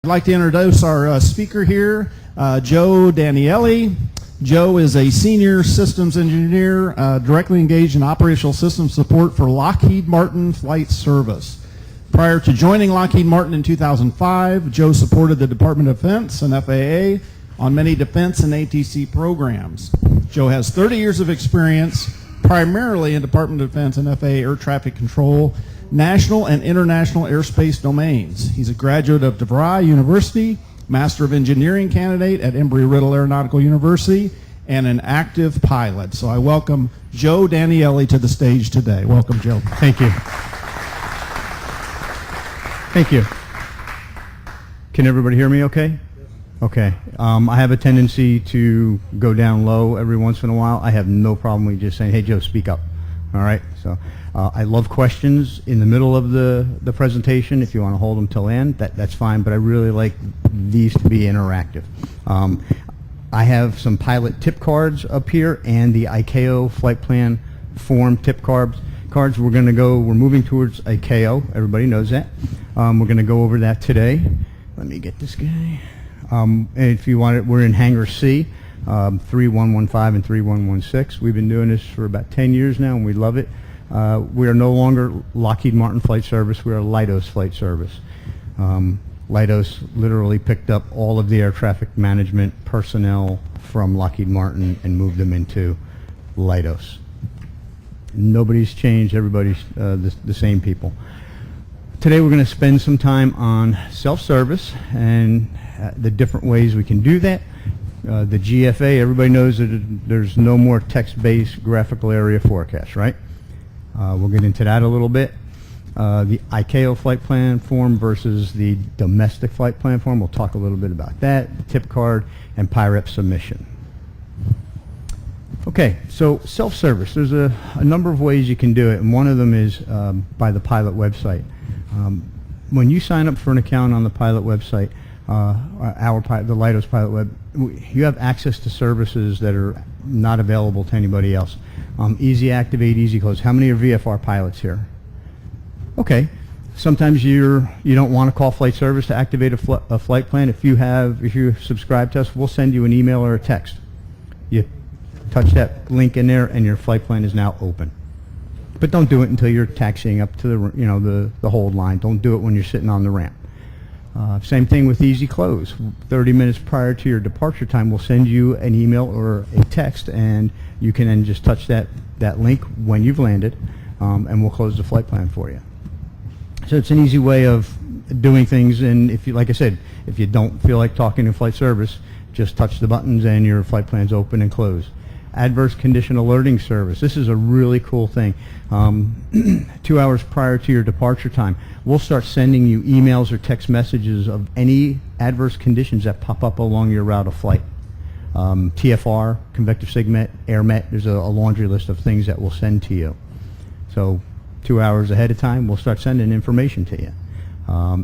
I'd like to introduce our speaker here, Joe Daniele. Joe is a senior systems engineer directly engaged in operational systems support for Lockheed Martin Flight Service. Prior to joining Lockheed Martin in 2005, Joe supported the Department of Defense and FAA on many defense and ATC programs. Joe has 30 years of experience primarily in Department of Defense and FAA air traffic control, national and international airspace domains. He's a graduate of DeVry University, Master of Engineering candidate at Embry-Riddle Aeronautical University, and an active pilot. So I welcome Joe Daniele to the stage today. Welcome, Joe. Thank you. Thank you. Can everybody hear me okay? Okay. I have a tendency to go down low every once in a while. I have no problem with just saying, hey, Joe, speak up. All right? So I love questions in the middle of the presentation. If you want to hold them till the end, that's fine, but I really like these to be interactive. I have some pilot tip cards up here and the ICAO flight plan form tip cards. We're moving towards ICAO. Everybody knows that. We're going to go over that today. Let me get this guy. And if you want it, we're in Hangar C, 3115 and 3116. We've been doing this for about 10 years now, and we love it. We are no longer Lockheed Martin Flight Service. We are Leidos Flight Service. Leidos literally picked up all of the air traffic management personnel from Lockheed Martin and moved them into Leidos. Nobody's changed. Everybody's the same people. Today we're going to spend some time on self-service and the different ways we can do that. The GFA, everybody knows that there's no more text-based graphical area forecast, right? We'll get into that a little bit. The ICAO flight plan form versus the domestic flight plan form, we'll talk a little bit about that, the tip card, and PIREP submission. Okay, so self-service, there's a number of ways you can do it, and one of them is by the pilot website. When you sign up for an account on the pilot website, the Leidos pilot web, you have access to services that are not available to anybody else. Easy activate, easy close. How many are VFR pilots here? Okay. Sometimes you don't want to call flight service to activate a flight plan. If you subscribe to us, we'll send you an email or a text. You touch that link in there, and your flight plan is now open. But don't do it until you're taxiing up to the hold line. Don't do it when you're sitting on the ramp. Same thing with easy close. 30 minutes prior to your departure time, we'll send you an email or a text, and you can then just touch that link when you've landed, and we'll close the flight plan for you. So it's an easy way of doing things, and if you, like I said, if you don't feel like talking to flight service, just touch the buttons and your flight plan's open and closed. Adverse condition alerting service. This is a really cool thing. 2 hours prior to your departure time, we'll start sending you emails or text messages of any adverse conditions that pop up along your route of flight. TFR, convective SIGMET, AirMet, there's a laundry list of things that we'll send to you. So 2 hours ahead of time, we'll start sending information to you.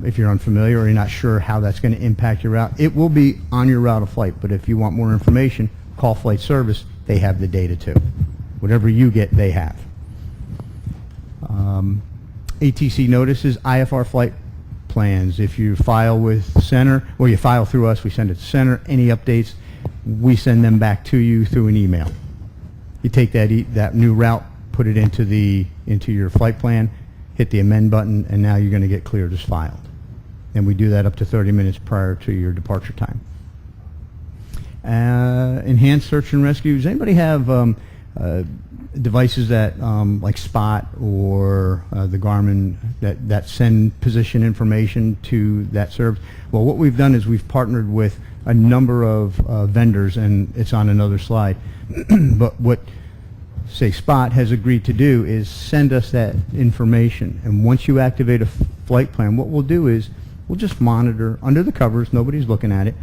If you're unfamiliar or you're not sure how that's going to impact your route, it will be on your route of flight, but if you want more information, call flight service. They have the data too. Whatever you get, they have. ATC notices, IFR flight plans. If you file with Center, or you file through us, we send it to Center. Any updates, we send them back to you through an email. You take that new route, put it into your flight plan, hit the amend button, and now you're going to get cleared as filed. And we do that up to 30 minutes prior to your departure time. Enhanced search and rescue. Does anybody have devices that like Spot or the Garmin that send position information to that service? Well, what we've done is we've partnered with a number of vendors, and it's on another slide. But what, say, Spot has agreed to do is send us that information, and once you activate a flight plan, what we'll do is we'll just monitor under the covers. Nobody's looking at it.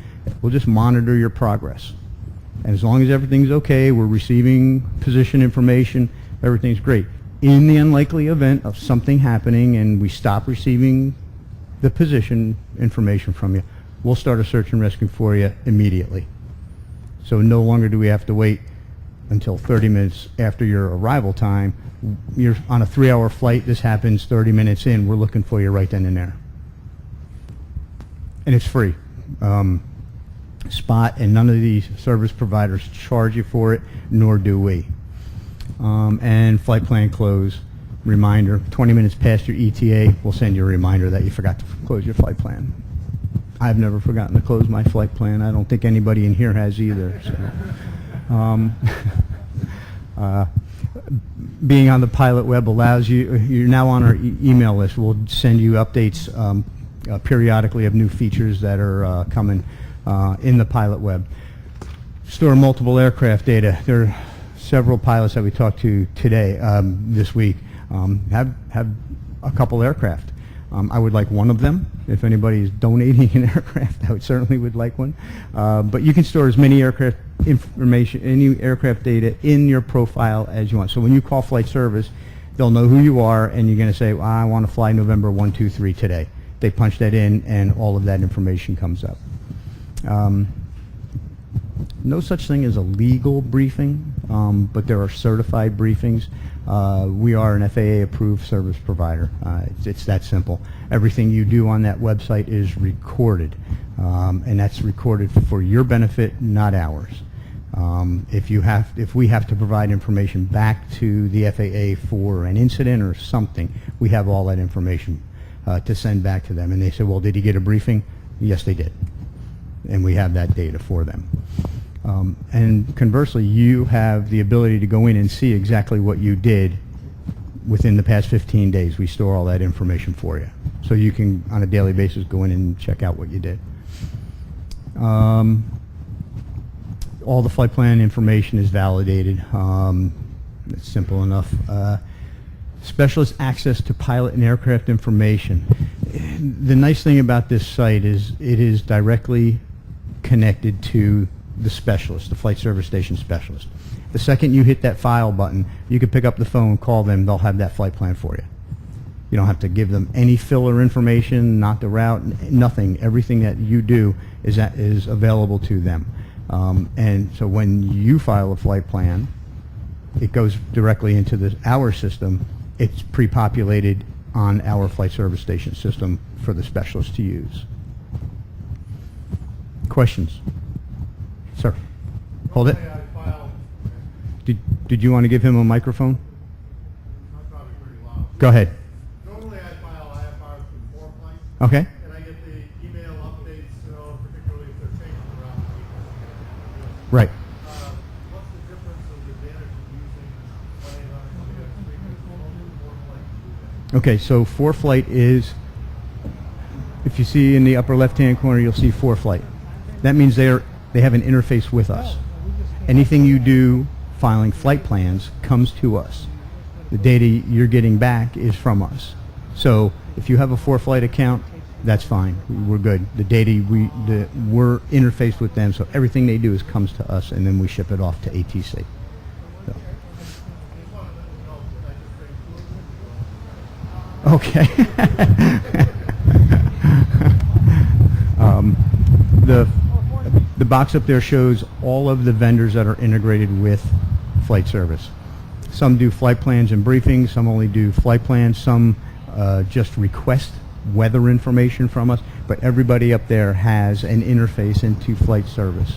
We'll just monitor your progress. And as long as everything's okay, we're receiving position information, everything's great. In the unlikely event of something happening and we stop receiving the position information from you, we'll start a search and rescue for you immediately. So no longer do we have to wait until 30 minutes after your arrival time. You're on a 3-hour flight. This happens 30 minutes in. We're looking for you right then and there. and it's free. Spot and none of these service providers charge you for it, nor do we. And flight plan close reminder, 20 minutes past your ETA, we'll send you a reminder that you forgot to close your flight plan. I've never forgotten to close my flight plan. I don't think anybody in here has either. So. Being on the pilot web allows you, you're now on our email list. We'll send you updates periodically of new features that are coming in the pilot web. Store multiple aircraft data. There are several pilots that we talked to today, this week, have a couple aircraft. I would like one of them. If anybody is donating an aircraft, I would certainly would like one. But you can store as many aircraft information, any aircraft data in your profile as you want. So when you call flight service, they'll know who you are, and you're going to say, well, I want to fly November 123 today. They punch that in, and all of that information comes up. No such thing as a legal briefing, but there are certified briefings. We are an FAA-approved service provider. It's that simple. Everything you do on that website is recorded, and that's recorded for your benefit, not ours. If we have to provide information back to the FAA for an incident or something, we have all that information to send back to them. And they say, well, did he get a briefing? Yes, they did. And we have that data for them. And conversely, you have the ability to go in and see exactly what you did within the past 15 days. We store all that information for you. So you can, on a daily basis, go in and check out what you did. All the flight plan information is validated. It's simple enough. Specialist access to pilot and aircraft information. The nice thing about this site is it is directly connected to the specialist, the flight service station specialist. The second you hit that file button, you can pick up the phone, call them, they'll have that flight plan for you. You don't have to give them any filler information, not the route, nothing. Everything that you do is available to them. And so when you file a flight plan, it goes directly into our system. It's pre-populated on our flight service station system for the specialist to use. Questions? Sir, hold it. Did you want to give him a microphone? Go ahead. Normally I have files from 4 planes. Okay. And I get the email updates, particularly if they're changing around the week. Right. What's the difference or the advantage of using 1-800-CX3 because only 4 planes do that? Okay, so 4-flight is, if you see in the upper left-hand corner, you'll see 4-flight. That means they have an interface with us. Anything you do filing flight plans comes to us. The data you're getting back is from us. So if you have a 4-flight account, that's fine. We're good. The data we're interfaced with them, so everything they do comes to us, and then we ship it off to ATC. So. Okay. The box up there shows all of the vendors that are integrated with flight service. Some do flight plans and briefings, some only do flight plans, some just request weather information from us, but everybody up there has an interface into flight service.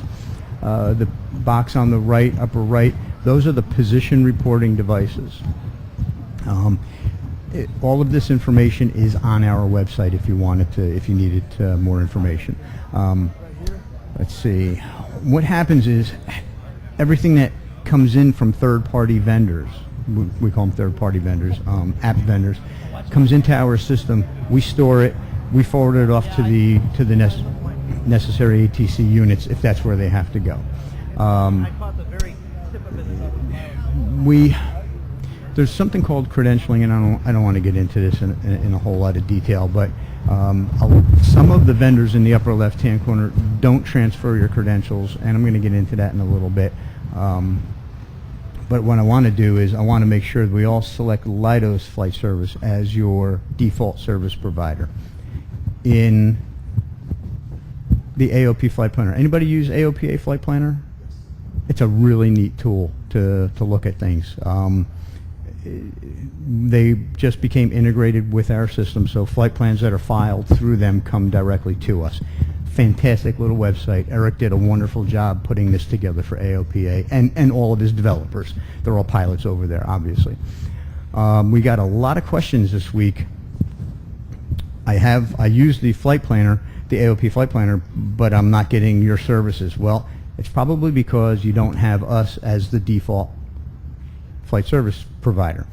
The box on the right, upper right, those are the position reporting devices. All of this information is on our website if you needed more information. Let's see. What happens is everything that comes in from third-party vendors, we call them third-party vendors, app vendors, comes into our system. We store it. We forward it off to the necessary ATC units if that's where they have to go. There's something called credentialing, and I don't want to get into this in a whole lot of detail, but some of the vendors in the upper left-hand corner don't transfer your credentials, and I'm going to get into that in a little bit. But what I want to do is I want to make sure that we all select Leidos Flight Service as your default service provider in the AOP Flight Planner. Anybody use AOPA Flight Planner? It's a really neat tool to look at things. they just became integrated with our system, so flight plans that are filed through them come directly to us. Fantastic little website. Eric did a wonderful job putting this together for AOPA and all of his developers. They're all pilots over there, obviously. We got a lot of questions this week. I used the flight planner, the AOP flight planner, but I'm not getting your services. Well, it's probably because you don't have us as the default flight service provider.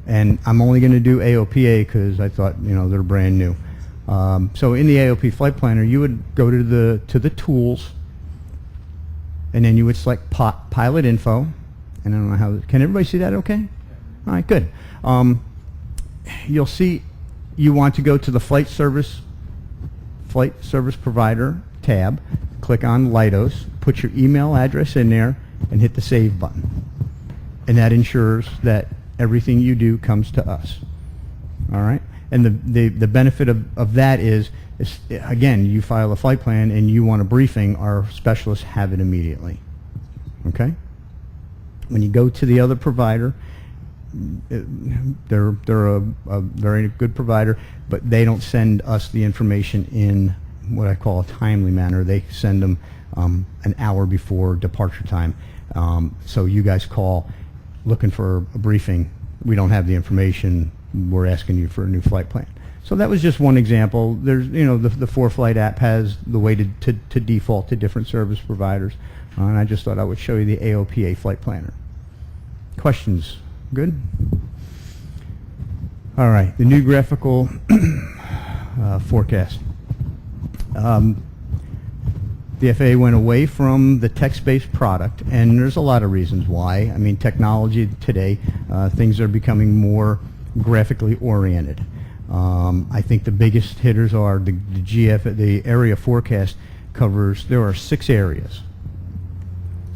And I'm only going to do AOPA because I thought, you know, they're brand new. So in the AOP flight planner, you would go to the tools, and then you would select pilot info. And I don't know how, can everybody see that okay? All right, good. You'll see you want to go to the flight service provider tab, click on Leidos, put your email address in there, and hit the save button. And that ensures that everything you do comes to us. All right? And the benefit of that is, again, you file a flight plan and you want a briefing, our specialists have it immediately. Okay? When you go to the other provider, they're a very good provider, but they don't send us the information in what I call a timely manner. They send them an hour before departure time. So you guys call looking for a briefing. We don't have the information. We're asking you for a new flight plan. So that was just one example. There's, you know, the 4Flight app has the way to default to different service providers. And I just thought I would show you the AOPA flight planner. Questions? Good? All right, the new graphical forecast. The FAA went away from the text-based product, and there's a lot of reasons why. I mean, technology today, things are becoming more graphically oriented. I think the biggest hitters are the area forecast covers, there are 6 areas.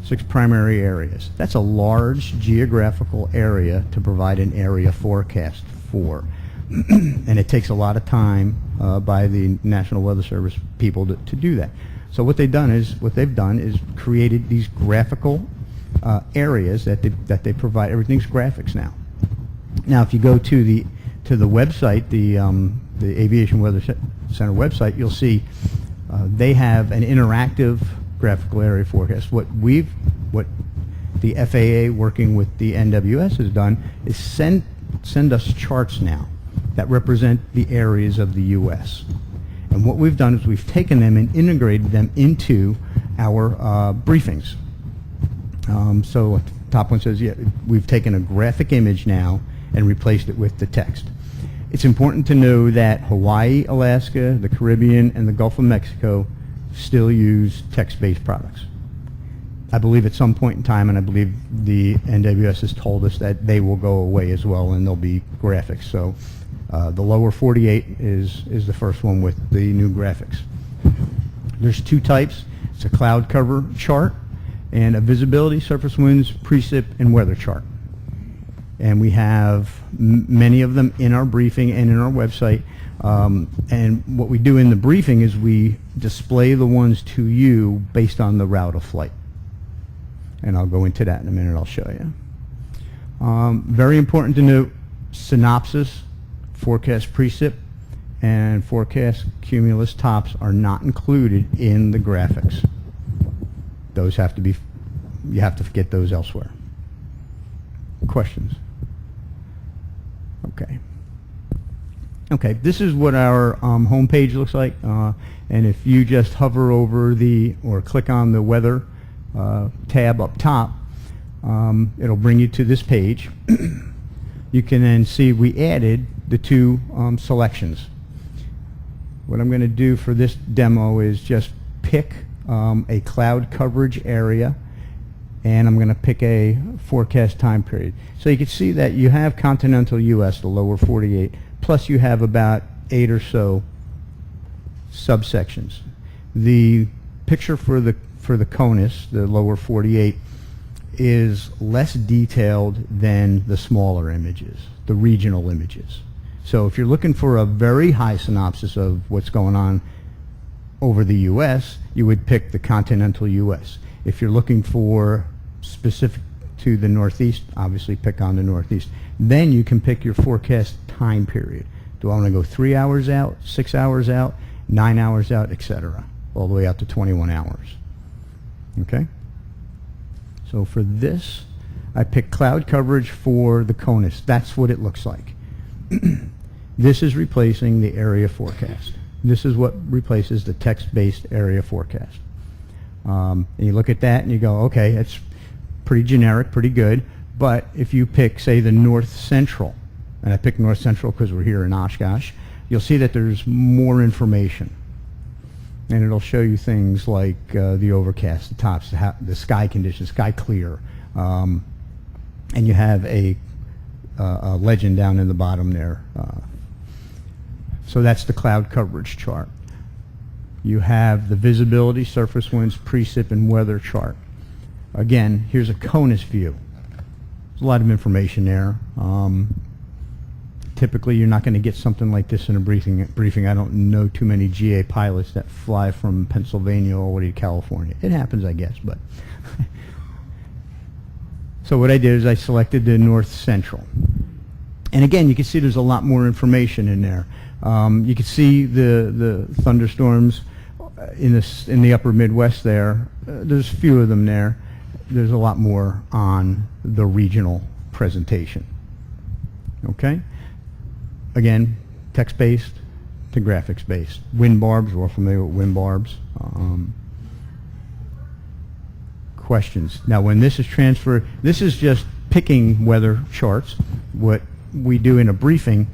6 primary areas. That's a large geographical area to provide an area forecast for. And it takes a lot of time by the National Weather Service people to do that. So what they've done is created these graphical areas that they provide. Everything's graphics now. Now, if you go to the website, the Aviation Weather Center website, you'll see they have an interactive graphical area forecast. What the FAA working with the NWS has done is send us charts now that represent the areas of the U.S. And what we've done is we've taken them and integrated them into our briefings. So the top one says, yeah, we've taken a graphic image now and replaced it with the text. It's important to know that Hawaii, Alaska, the Caribbean, and the Gulf of Mexico still use text-based products. I believe at some point in time, and I believe the NWS has told us that they will go away as well, and there'll be graphics. So the lower 48 is the first one with the new graphics. There's 2 types. It's a cloud cover chart and a visibility, surface winds, precip, and weather chart. And we have many of them in our briefing and in our website. And what we do in the briefing is we display the ones to you based on the route of flight. And I'll go into that in a minute. I'll show you. Very important to note, synopsis, forecast precip, and forecast cumulus tops are not included in the graphics. Those have to be, you have to get those elsewhere. Questions? Okay. Okay, this is what our home page looks like, and if you just hover over or click on the weather tab up top, it'll bring you to this page. You can then see we added the 2 selections. What I'm going to do for this demo is just pick a cloud coverage area, and I'm going to pick a forecast time period. So you can see that you have continental U.S., the lower 48, plus you have about 8 or so subsections. The picture for the CONUS, the lower 48, is less detailed than the smaller images, the regional images. So if you're looking for a very high synopsis of what's going on over the U.S., you would pick the continental U.S. If you're looking for specific to the Northeast, obviously pick on the Northeast. Then you can pick your forecast time period. Do I want to go 3 hours out, 6 hours out, 9 hours out, etc., all the way out to 21 hours. Okay? So for this, I picked cloud coverage for the CONUS. That's what it looks like. This is replacing the area forecast. This is what replaces the text-based area forecast. And you look at that and you go, okay, it's pretty generic, pretty good. But if you pick, say, the North Central, and I picked North Central because we're here in Oshkosh, you'll see that there's more information. And it'll show you things like the overcast, the tops, the sky conditions, sky clear. And you have a legend down in the bottom there. So that's the cloud coverage chart. You have the visibility, surface winds, precip, and weather chart. Again, here's a CONUS view. There's a lot of information there. Typically, you're not going to get something like this in a briefing. I don't know too many GA pilots that fly from Pennsylvania all the way to California. It happens, I guess, but. So what I did is I selected the North Central. And again, you can see there's a lot more information in there. You can see the thunderstorms in the upper Midwest there. There's a few of them there. There's a lot more on the regional presentation. Okay? Again, text-based to graphics-based. Wind barbs, we're familiar with wind barbs. Questions. Now, when this is transferred, this is just picking weather charts. What we do in a briefing,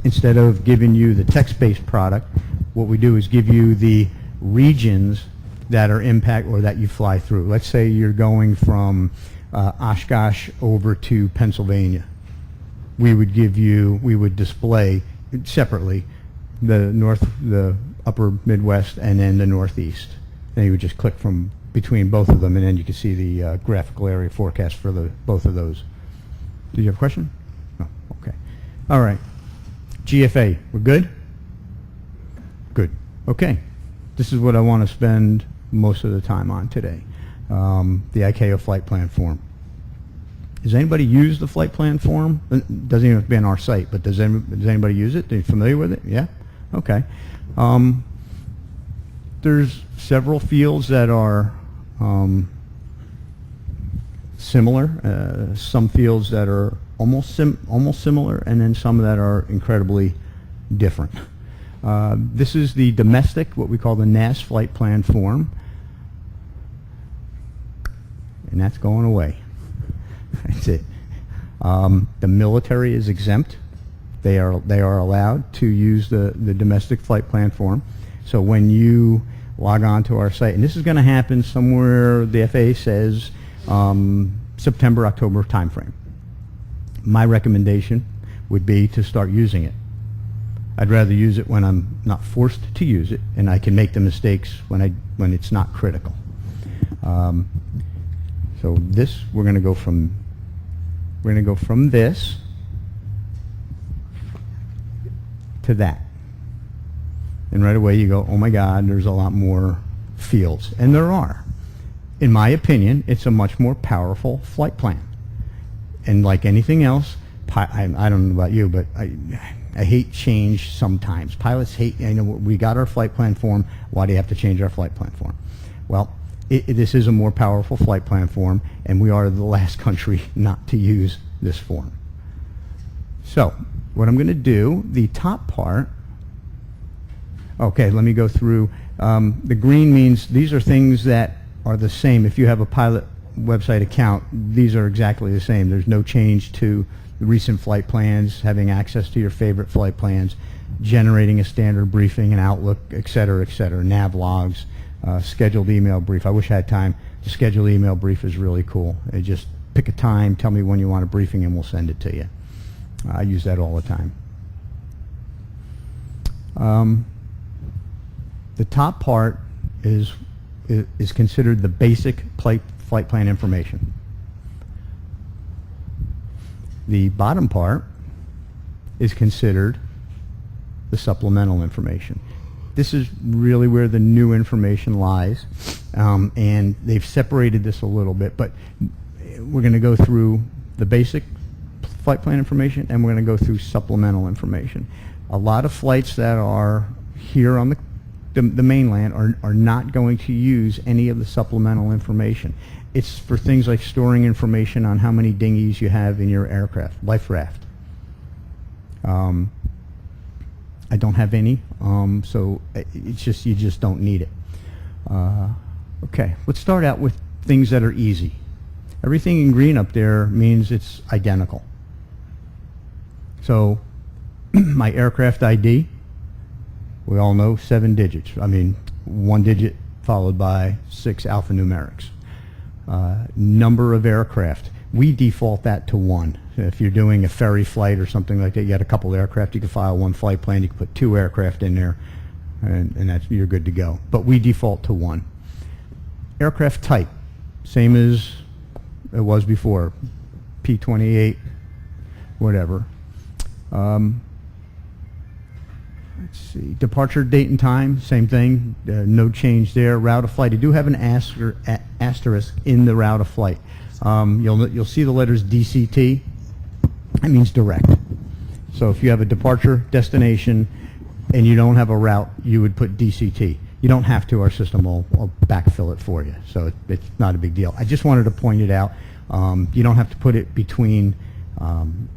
instead of giving you the text-based product, what we do is give you the regions that are impact or that you fly through. Let's say you're going from Oshkosh over to Pennsylvania. We would display separately the upper Midwest and then the Northeast. And you would just click from between both of them, and then you can see the graphical area forecast for both of those. Did you have a question? No. Okay. All right. GFA, we're good? Good. Okay. This is what I want to spend most of the time on today. The ICAO flight plan form. Does anybody use the flight plan form? It doesn't even have to be on our site, but does anybody use it? Are you familiar with it? Yeah? Okay. There's several fields that are similar, some fields that are almost similar, and then some that are incredibly different. This is the domestic, what we call the Nash flight plan form, and that's going away. That's it. The military is exempt. They are allowed to use the domestic flight plan form. So when you log on to our site, and this is going to happen somewhere, the FAA says September, October timeframe. My recommendation would be to start using it. I'd rather use it when I'm not forced to use it, and I can make the mistakes when it's not critical. So this, we're going to go from this to that. And right away you go, oh my God, there's a lot more fields. And there are. In my opinion, it's a much more powerful flight plan. And like anything else, I don't know about you, but I hate change sometimes. Pilots hate, we got our flight plan form, why do you have to change our flight plan form? Well, this is a more powerful flight plan form, and we are the last country not to use this form. So, what I'm going to do, the top part, okay, let me go through. The green means these are things that are the same. If you have a pilot website account, these are exactly the same. There's no change to the recent flight plans, having access to your favorite flight plans, generating a standard briefing and Outlook, et cetera, nav logs, scheduled email brief. I wish I had time. The scheduled email brief is really cool. Just pick a time, tell me when you want a briefing, and we'll send it to you. I use that all the time. The top part is considered the basic flight plan information. The bottom part is considered the supplemental information. This is really where the new information lies, and they've separated this a little bit, but we're going to go through the basic flight plan information, and we're going to go through supplemental information. A lot of flights that are here on the mainland are not going to use any of the supplemental information. It's for things like storing information on how many dinghies you have in your aircraft, life raft. I don't have any, so it's just, you just don't need it. Okay, let's start out with things that are easy. Everything in green up there means it's identical. So my aircraft ID, we all know 7 digits. I mean, 1 digit followed by 6 alphanumerics. Number of aircraft, we default that to 1. If you're doing a ferry flight or something like that, you got a couple aircraft, you can file 1 flight plan, you can put 2 aircraft in there, and you're good to go. But we default to 1. Aircraft type, same as it was before, P-28, whatever. Let's see, departure date and time, same thing, no change there. Route of flight, you do have an asterisk in the route of flight. You'll see the letters DCT. That means direct. So if you have a departure destination and you don't have a route, you would put DCT. You don't have to. Our system will backfill it for you, so it's not a big deal. I just wanted to point it out. You don't have to put it between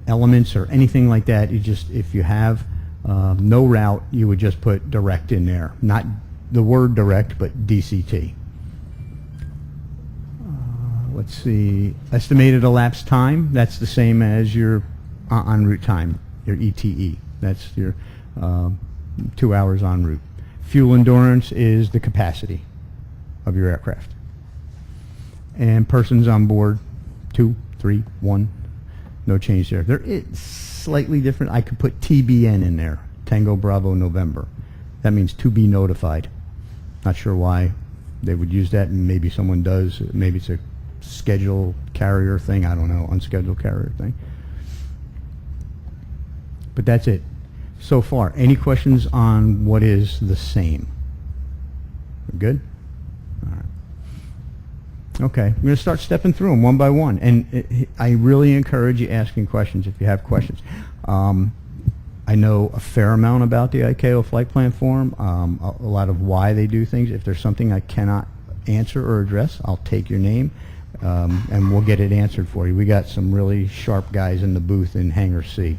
elements or anything like that. You just, if you have no route, you would just put direct in there. Not the word direct, but DCT. Let's see, estimated elapsed time, that's the same as your en route time, your ETE. That's your 2 hours en route. Fuel endurance is the capacity of your aircraft. And persons on board, 2, 3, 1, no change there. There is slightly different. I could put TBN in there, Tango Bravo November. That means to be notified. Not sure why they would use that, and maybe someone does. Maybe it's a schedule carrier thing, I don't know, unscheduled carrier thing. But that's it so far. Any questions on what is the same? We're good? All right. Okay, we're going to start stepping through them one by one, and I really encourage you asking questions if you have questions. I know a fair amount about the ICAO flight plan form, a lot of why they do things. If there's something I cannot answer or address, I'll take your name. And we'll get it answered for you. We got some really sharp guys in the booth in Hangar C.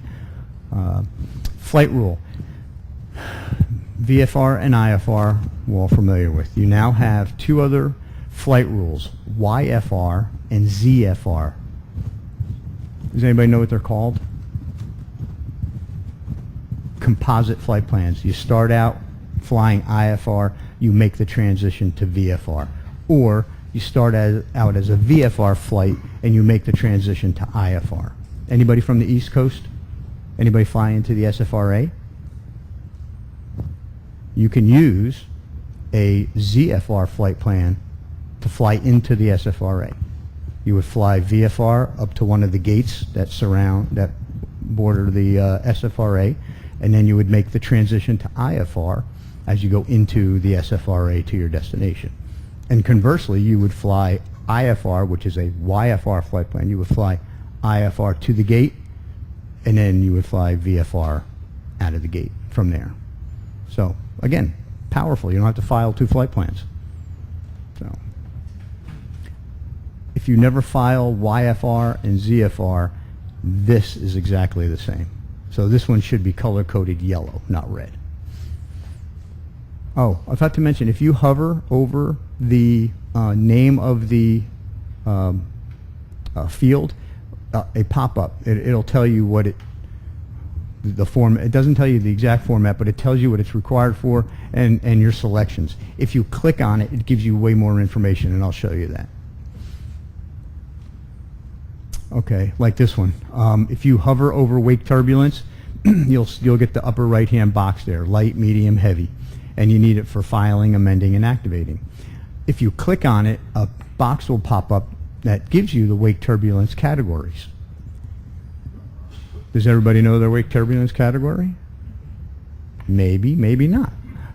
Flight rule. VFR and IFR, we're all familiar with. You now have 2 other flight rules, YFR and ZFR. Does anybody know what they're called? Composite flight plans. You start out flying IFR, you make the transition to VFR. Or you start out as a VFR flight and you make the transition to IFR. Anybody from the East Coast? Anybody flying into the SFRA? You can use a ZFR flight plan to fly into the SFRA. You would fly VFR up to one of the gates that border the SFRA, and then you would make the transition to IFR as you go into the SFRA to your destination. And conversely, you would fly IFR, which is a YFR flight plan. You would fly IFR to the gate, and then you would fly VFR out of the gate from there. So, again, powerful. You don't have to file 2 flight plans. So, if you never file YFR and ZFR, this is exactly the same. So this one should be color-coded yellow, not red. Oh, I forgot to mention, if you hover over the name of the field, a pop-up, it'll tell you what the form. It doesn't tell you the exact format, but it tells you what it's required for and your selections. If you click on it, it gives you way more information, and I'll show you that. Okay, like this one. If you hover over wake turbulence, you'll get the upper right-hand box there, light, medium, heavy. And you need it for filing, amending, and activating. If you click on it, a box will pop up that gives you the wake turbulence categories. Does everybody know their wake turbulence category? Maybe, maybe not.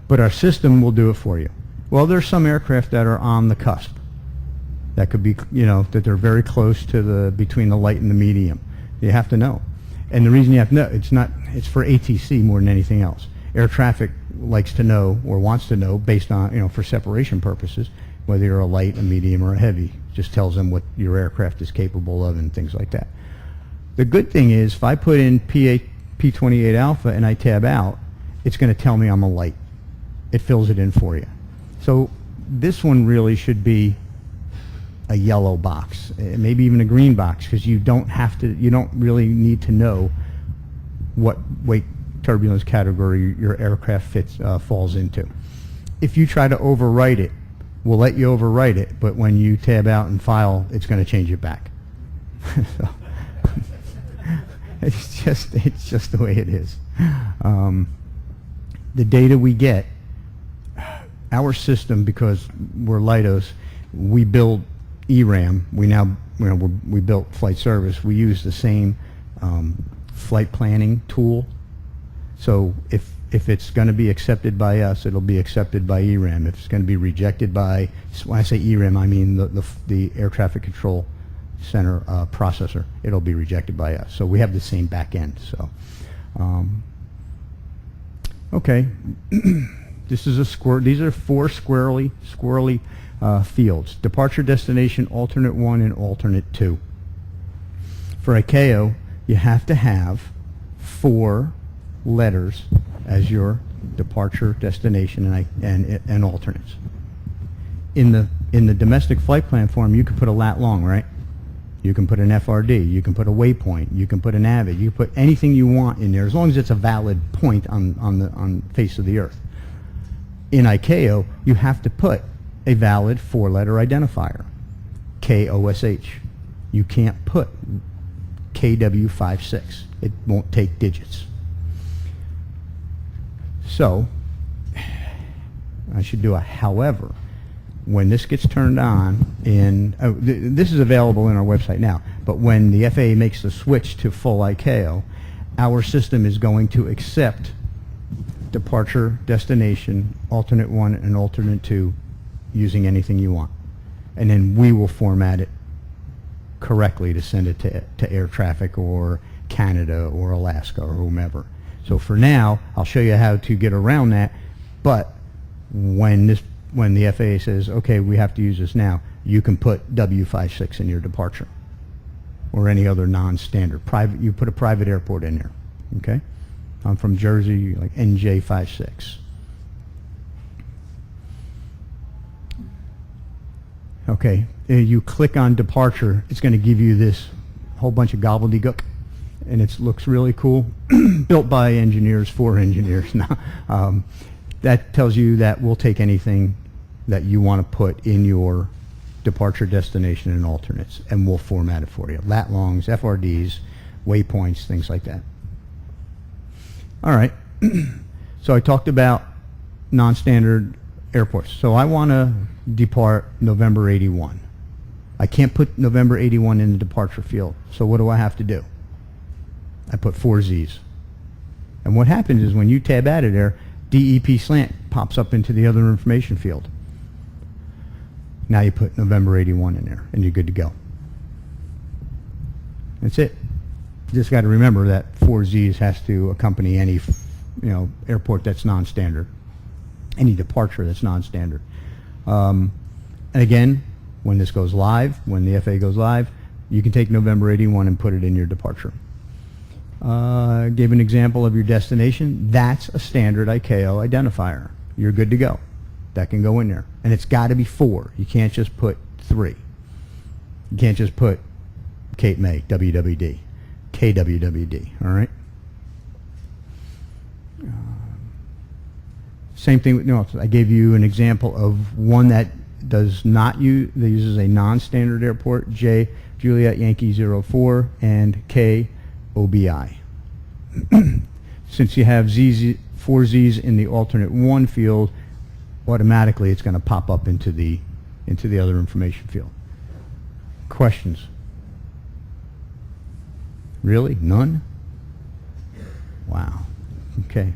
But our system will do it for you. Well, there's some aircraft that are on the cusp. That could be, that they're very close to between the light and the medium. You have to know. And the reason you have to know, it's for ATC more than anything else. Air traffic likes to know or wants to know based on, for separation purposes, whether you're a light, a medium, or a heavy. Just tells them what your aircraft is capable of and things like that. The good thing is, if I put in P28 alpha and I tab out, it's going to tell me I'm a light. It fills it in for you. So this one really should be a yellow box, maybe even a green box, because you don't really need to know what weight turbulence category your aircraft falls into. If you try to overwrite it, we'll let you overwrite it, but when you tab out and file, it's going to change it back. So, it's just the way it is. The data we get, our system, because we're Leidos, we build ERAM. We built flight service. We use the same flight planning tool. So if it's going to be accepted by us, it'll be accepted by ERAM. If it's going to be rejected by, when I say ERAM, I mean the Air Traffic Control Center processor. It'll be rejected by us. So we have the same back end. So, okay. This is these are 4 squirrely fields: departure, destination, alternate 1, and alternate 2. For ICAO, you have to have 4 letters as your departure, destination, and alternates. In the domestic flight plan form, you can put a lat long, right? You can put an FRD, you can put a waypoint, you can put an avid, you can put anything you want in there, as long as it's a valid point on the face of the earth. In ICAO, you have to put a valid 4-letter identifier, KOSH. You can't put KW56. It won't take digits. So, I should do a however. When this gets turned on this is available in our website now, but when the FAA makes the switch to full ICAO, our system is going to accept departure, destination, alternate 1, and alternate 2 using anything you want. And then we will format it correctly to send it to air traffic or Canada or Alaska or whomever. So for now, I'll show you how to get around that, but when the FAA says, okay, we have to use this now, you can put W56 in your departure or any other non-standard. You put a private airport in there, okay? I'm from Jersey, like NJ56. Okay, you click on departure, it's going to give you this whole bunch of gobbledygook, and it looks really cool. Built by engineers for engineers. Now, that tells you that we'll take anything that you want to put in your departure, destination, and alternates, and we'll format it for you. Lat longs, FRDs, waypoints, things like that. All right, so I talked about non-standard airports. So I want to depart November 81. I can't put November 81 in the departure field, so what do I have to do? I put 4 Z's. And what happens is when you tab out of there, DEP slant pops up into the other information field. Now you put November 81 in there, and you're good to go. That's it. You just got to remember that 4 Z's has to accompany any, airport that's non-standard, any departure that's non-standard. And again, when this goes live, when the FAA goes live, you can take November 81 and put it in your departure. Gave an example of your destination. That's a standard ICAO identifier. You're good to go. That can go in there. And it's got to be 4. You can't just put 3. You can't just put Cape May, WWD, KWWD, all right? Same thing with, I gave you an example of one that does not use, that uses a non-standard airport, J, Juliet Yankee 04, and K, OBI. Since you have 4 Z's in the alternate 1 field, automatically it's going to pop up into the other information field. Questions? Really? None? Wow. Okay.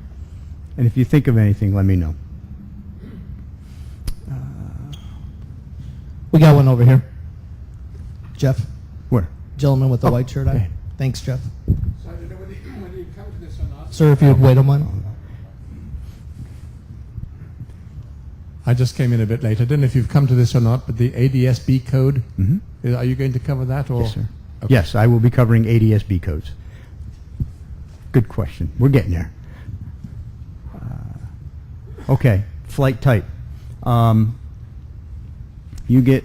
And if you think of anything, let me know. We got one over here. Jeff, Where? gentleman with the white shirt on. Okay. Thanks, Jeff. So I don't know whether you come to this or not. Sir, if you would wait a moment. I just came in a bit late. I don't know if you've come to this or not, but the ADS-B code, are you going to cover that? Or? Yes, sir. Okay. Yes, I will be covering ADS-B codes. Good question. We're getting there. Okay, flight type. You get,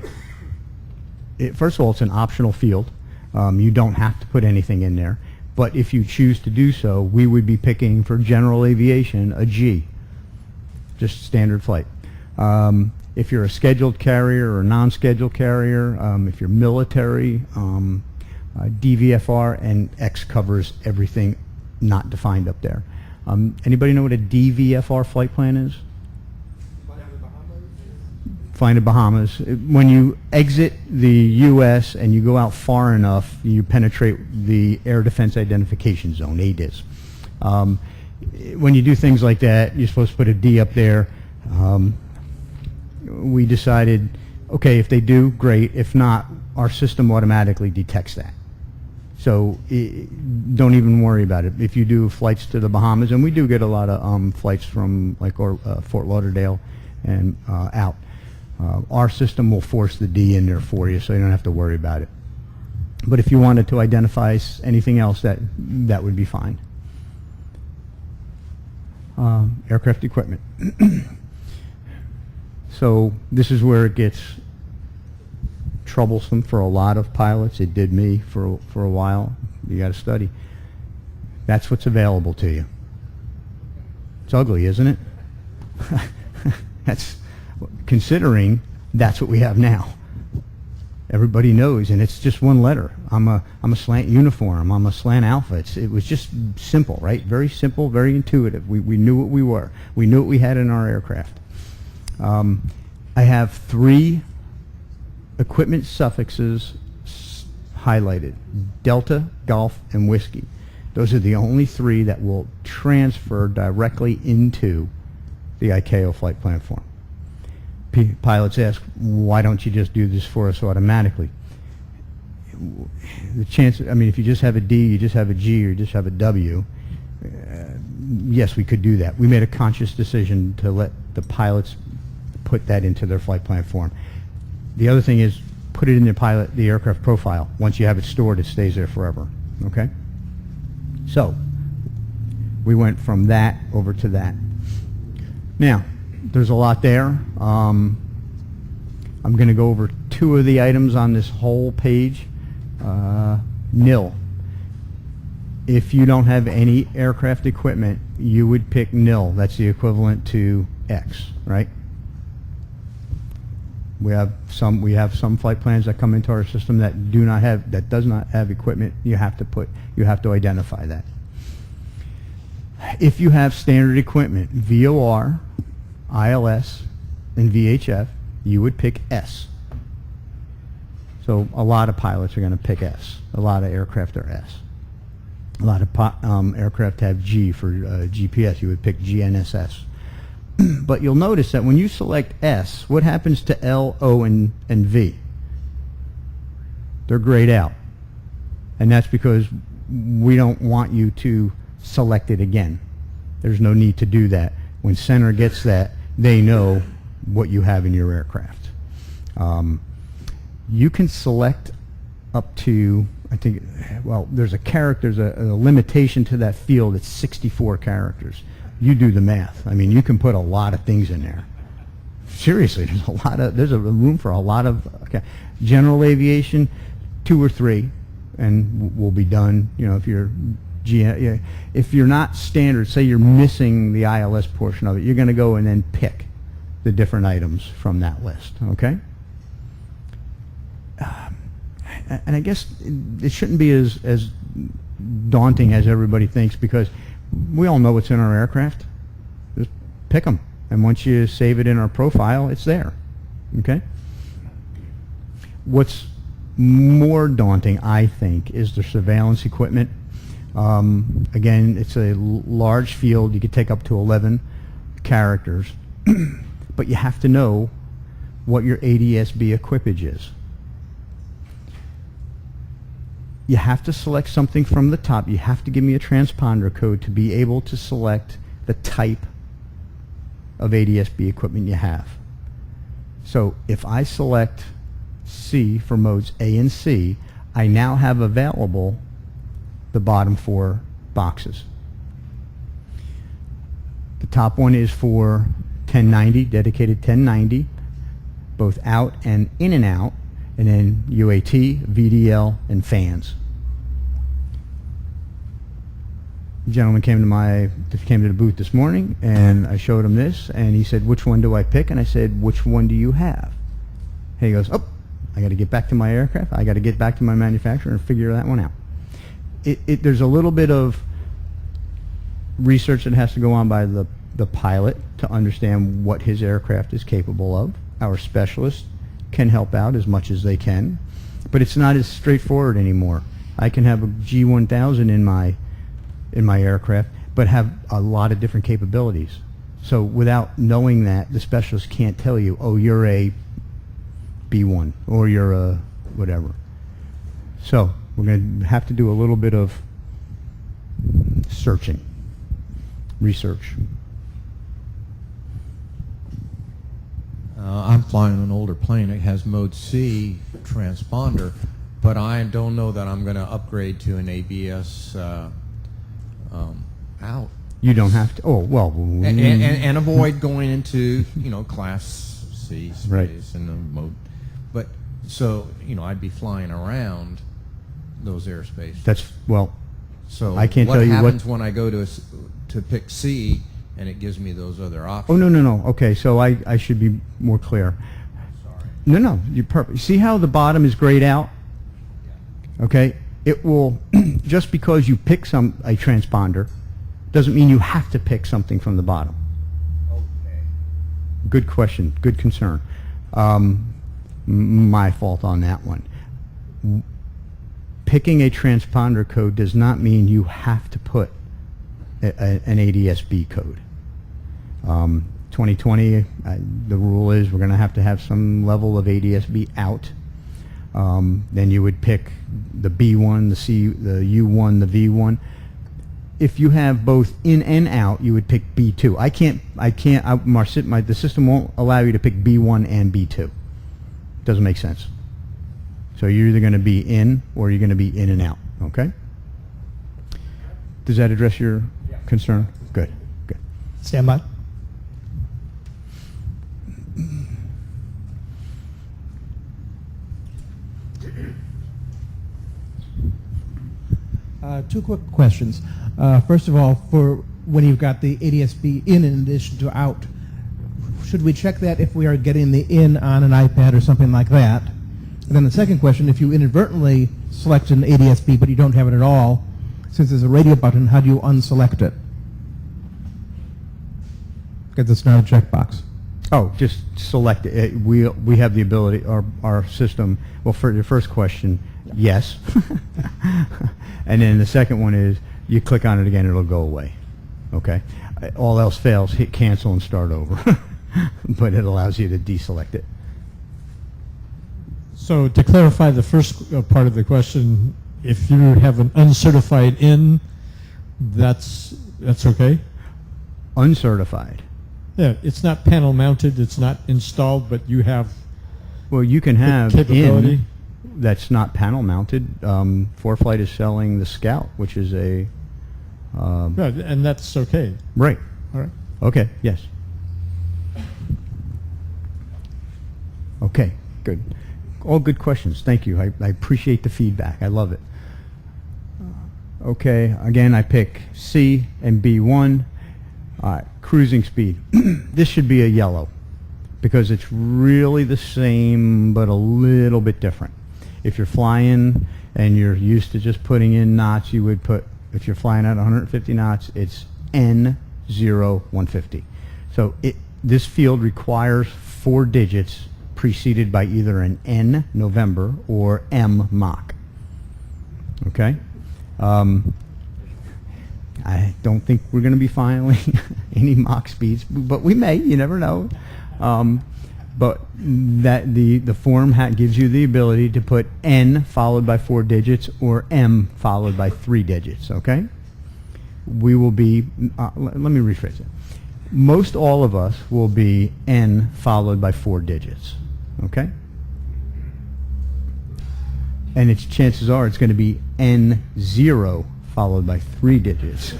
first of all, it's an optional field. You don't have to put anything in there. But if you choose to do so, we would be picking for general aviation a G, just standard flight. If you're a scheduled carrier or a non-scheduled carrier, if you're military, DVFR and X covers everything not defined up there. Anybody know what a DVFR flight plan is? Flying to Bahamas. When you exit the U.S. and you go out far enough, you penetrate the Air Defense Identification Zone, ADIZ. When you do things like that, you're supposed to put a D up there. We decided, okay, if they do, great. If not, our system automatically detects that. So don't even worry about it. If you do flights to the Bahamas, and we do get a lot of flights from like Fort Lauderdale and out, our system will force the D in there for you, so you don't have to worry about it. But if you wanted to identify anything else, that would be fine. Aircraft equipment. So this is where it gets troublesome for a lot of pilots. It did me for a while. You got to study. That's what's available to you. It's ugly, isn't it? That's considering that's what we have now. Everybody knows, and it's just one letter. I'm a slant uniform. I'm a slant alpha. It was just simple, right? Very simple, very intuitive. We knew what we were. We knew what we had in our aircraft. I have 3 equipment suffixes highlighted: Delta, Golf, and Whiskey. Those are the only 3 that will transfer directly into the ICAO flight plan form. Pilots ask, why don't you just do this for us automatically? The chance, I mean, if you just have a D, you just have a G, or you just have a W, yes, we could do that. We made a conscious decision to let the pilots put that into their flight plan form. The other thing is, put it in the aircraft profile. Once you have it stored, it stays there forever. Okay? So, we went from that over to that. Now, there's a lot there. I'm going to go over 2 of the items on this whole page. Nil. If you don't have any aircraft equipment, you would pick nil. That's the equivalent to X, right? We have some flight plans that come into our system that does not have equipment. You have to identify that. If you have standard equipment, VOR, ILS, and VHF, you would pick S. So a lot of pilots are going to pick S. A lot of aircraft are S. A lot of aircraft have G for GPS. You would pick GNSS. But you'll notice that when you select S, what happens to L, O, and V? They're grayed out. And that's because we don't want you to select it again. There's no need to do that. When center gets that, they know what you have in your aircraft. You can select up to, I think, well, there's a limitation to that field. It's 64 characters. You do the math. I mean, you can put a lot of things in there. Seriously, there's a room for a lot of, okay. General aviation, 2 or 3, and we'll be done. You know, if you're not standard, say you're missing the ILS portion of it, you're going to go and then pick the different items from that list, okay? And I guess it shouldn't be as daunting as everybody thinks, because we all know what's in our aircraft. Just pick them. And once you save it in our profile, it's there. Okay? What's more daunting, I think, is the surveillance equipment. Again, it's a large field. You could take up to 11 characters. But you have to know what your ADS-B equipage is. you have to select something from the top. You have to give me a transponder code to be able to select the type of ADS-B equipment you have. So if I select C for modes A and C, I now have available the bottom 4 boxes. The top one is for 1090, dedicated 1090, both out and in and out, and then UAT, VDL, and fans. The gentleman came to the booth this morning, and I showed him this, and he said, "Which one do I pick?" And I said, "Which one do you have?" And he goes, "Oh, I got to get back to my aircraft. I got to get back to my manufacturer and figure that one out." There's a little bit of research that has to go on by the pilot to understand what his aircraft is capable of. Our specialists can help out as much as they can, but it's not as straightforward anymore. I can have a G1000 in my aircraft, but have a lot of different capabilities. So without knowing that, the specialist can't tell you, "Oh, you're a B1 or you're a whatever." So we're going to have to do a little bit of research. I'm flying an older plane. It has mode C transponder, but I don't know that I'm going to upgrade to an ABS out. You don't have to. Oh, well. And avoid going into, class C space Right. and the mode. But so, I'd be flying around those airspace. So I can't what tell you what- happens when I go to pick C and it gives me those other options? Oh, no. Okay, so I should be more clear. Sorry. No, you're perfect. See how the bottom is grayed out? Okay, it will, just because you pick a transponder, doesn't mean you have to pick something from the bottom. Okay. Good question, good concern. My fault on that one. Picking a transponder code does not mean you have to put an ADS-B code. 2020, the rule is we're going to have some level of ADS-B out. Then you would pick the B1, the C, the U1, the V1. If you have both in and out, you would pick B2. The system won't allow you to pick B1 and B2. Doesn't make sense. So you're either going to be in or you're going to be in and out, okay? Does that address your concern? Good. Stand by. Two quick questions. First of all, for when you've got the ADS-B in addition to out, should we check that if we are getting the in on an iPad or something like that? And then the second question, if you inadvertently select an ADS-B but you don't have it at all, since there's a radio button, how do you unselect it? Because it's not a checkbox. Oh, just select it. We have the ability, our system, well, for your first question, yes. And then the second one is you click on it again, it'll go away. Okay? All else fails, hit cancel and start over. But it allows you to deselect it. So to clarify the first part of the question, if you have an uncertified in, that's okay? Uncertified. Yeah, it's not panel mounted, it's not installed, but you have Well, you can have capability. in that's not panel mounted. ForeFlight is selling the Scout, which is a Right, and that's okay. right. All right. Okay. Yes. Okay. Good. All good questions. Thank you. I appreciate the feedback. I love it. Okay. Again, I pick C and B1. Cruising speed. This should be a yellow because it's really the same but a little bit different. If you're flying and you're used to just putting in knots, you would put, if you're flying at 150 knots, it's N0150. So this field requires 4 digits preceded by either an N, November, or M, Mach. Okay? I don't think we're going to be filing any Mach speeds, but we may. You never know. But that the form gives you the ability to put N followed by 4 digits or M followed by 3 digits, okay? We will be, let me rephrase it. Most all of us will be N followed by 4 digits, okay? And its chances are it's going to be N0 followed by 3 digits.